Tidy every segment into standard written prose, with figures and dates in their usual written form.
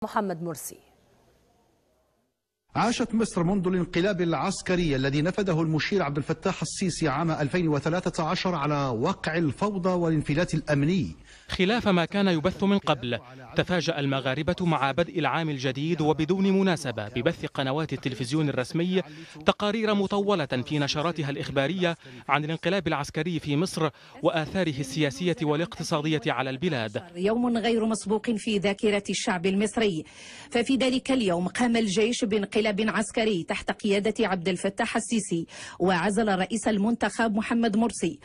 محمد مرسي. عاشت مصر منذ الانقلاب العسكري الذي نفذه المشير عبد الفتاح السيسي عام 2013 على وقع الفوضى والانفلات الأمني. خلاف ما كان يبث من قبل، تفاجأ المغاربة مع بدء العام الجديد وبدون مناسبة ببث قنوات التلفزيون الرسمي تقارير مطولة في نشراتها الإخبارية عن الانقلاب العسكري في مصر وآثاره السياسية والاقتصادية على البلاد. يوم غير مسبوق في ذاكرة الشعب المصري، ففي ذلك اليوم قام الجيش بانقلاب عسكري تحت قيادة عبد الفتاح السيسي وعزل الرئيس المنتخب محمد مرسي.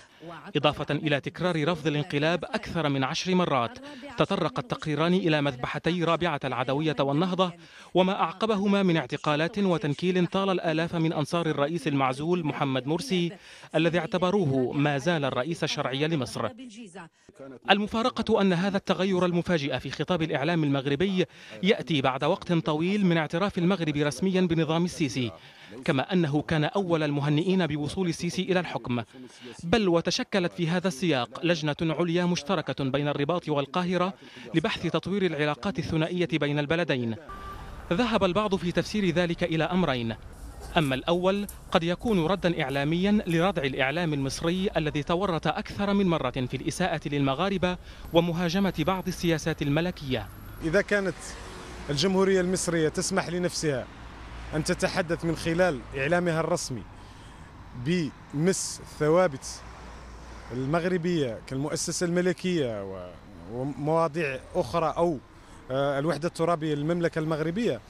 إضافة إلى تكرار رفض الانقلاب أكثر من 10 مرات، تطرق التقريران إلى مذبحتي رابعة العدوية والنهضة وما أعقبهما من اعتقالات وتنكيل طال الآلاف من أنصار الرئيس المعزول محمد مرسي الذي اعتبروه ما زال الرئيس الشرعي لمصر. المفارقة أن هذا التغير المفاجئ في خطاب الإعلام المغربي يأتي بعد وقت طويل من اعتراف المغرب رسميا بنظام السيسي، كما أنه كان أول المهنئين بوصول السيسي إلى الحكم. بل وتشكلت في هذا السياق لجنة عليا مشتركة بين الرباط والقاهرة لبحث تطوير العلاقات الثنائية بين البلدين. ذهب البعض في تفسير ذلك إلى أمرين: أما الأول قد يكون ردا إعلاميا لردع الإعلام المصري الذي تورط أكثر من مرة في الإساءة للمغاربة ومهاجمة بعض السياسات الملكية. إذا كانت الجمهورية المصرية تسمح لنفسها أن تتحدث من خلال إعلامها الرسمي بمس الثوابت المغربية كالمؤسسة الملكية ومواضيع أخرى أو الوحدة الترابية للمملكة المغربية،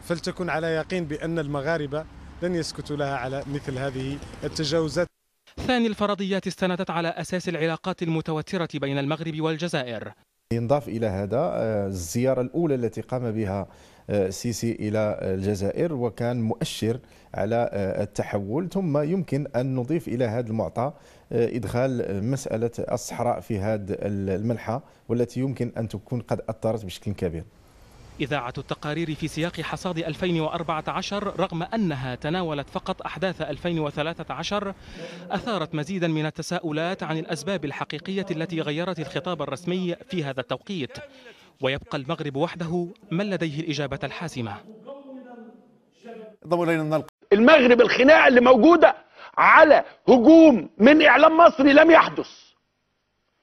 فلتكن على يقين بأن المغاربة لن يسكتوا لها على مثل هذه التجاوزات. ثاني الفرضيات استندت على أساس العلاقات المتوترة بين المغرب والجزائر. ينضاف إلى هذا الزيارة الأولى التي قام بها السيسي إلى الجزائر وكان مؤشر على التحول، ثم يمكن أن نضيف إلى هذا المعطى إدخال مسألة الصحراء في هذا المنحى والتي يمكن أن تكون قد أثرت بشكل كبير. إذاعة التقارير في سياق حصاد 2014 رغم أنها تناولت فقط أحداث 2013 أثارت مزيدا من التساؤلات عن الأسباب الحقيقية التي غيرت الخطاب الرسمي في هذا التوقيت، ويبقى المغرب وحده من لديه الإجابة الحاسمة. المغرب الخناقة اللي موجودة على هجوم من إعلام مصري لم يحدث،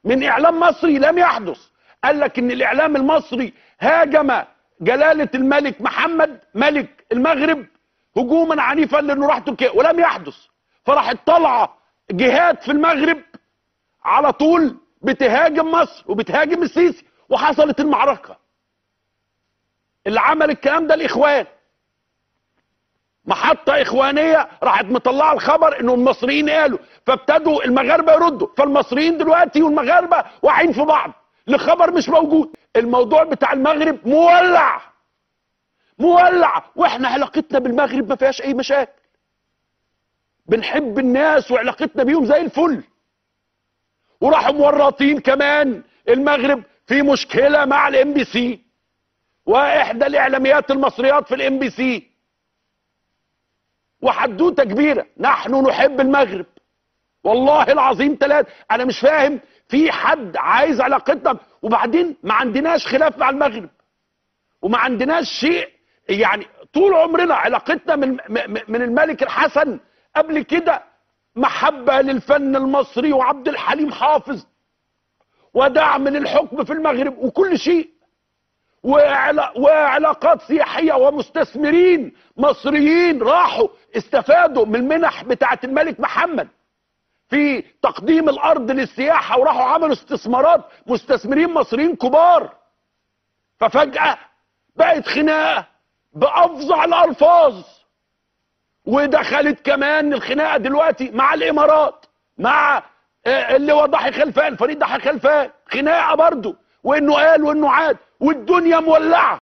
من إعلام مصري لم يحدث. قال لك إن الإعلام المصري هاجم جلالة الملك محمد ملك المغرب هجوما عنيفا لأنه راح تركيا، ولم يحدث. فراحت طالعة جهات في المغرب على طول بتهاجم مصر وبتهاجم السيسي، وحصلت المعركة. اللي عمل الكلام ده الإخوان، محطة إخوانية راحت مطلعة الخبر إنه المصريين قالوا، فابتدوا المغاربة يردوا، فالمصريين دلوقتي والمغاربة واقعين في بعض لخبر مش موجود. الموضوع بتاع المغرب مولع مولع، واحنا علاقتنا بالمغرب ما فيهاش اي مشاكل، بنحب الناس وعلاقتنا بيهم زي الفل. وراحوا مورطين كمان المغرب في مشكلة مع الام بي سي واحدى الاعلاميات المصريات في الام بي سي، وحدوته كبيرة. نحن نحب المغرب والله العظيم ثلاثة. انا مش فاهم في حد عايز علاقتنا، وبعدين ما عندناش خلاف مع المغرب وما عندناش شيء، يعني طول عمرنا علاقتنا من الملك الحسن قبل كده محبة للفن المصري وعبد الحليم حافظ ودعم للحكم في المغرب وكل شيء، وعلاقات سياحية ومستثمرين مصريين راحوا استفادوا من المنح بتاعة الملك محمد في تقديم الأرض للسياحة، وراحوا عملوا استثمارات مستثمرين مصريين كبار. ففجأة بقت خناقة بأفظع الألفاظ، ودخلت كمان الخناقة دلوقتي مع الإمارات، مع اللي هو ضحي خلفان، فريد ضحي خلفان، خناقة برضه، وإنه قال وإنه عاد، والدنيا مولعة.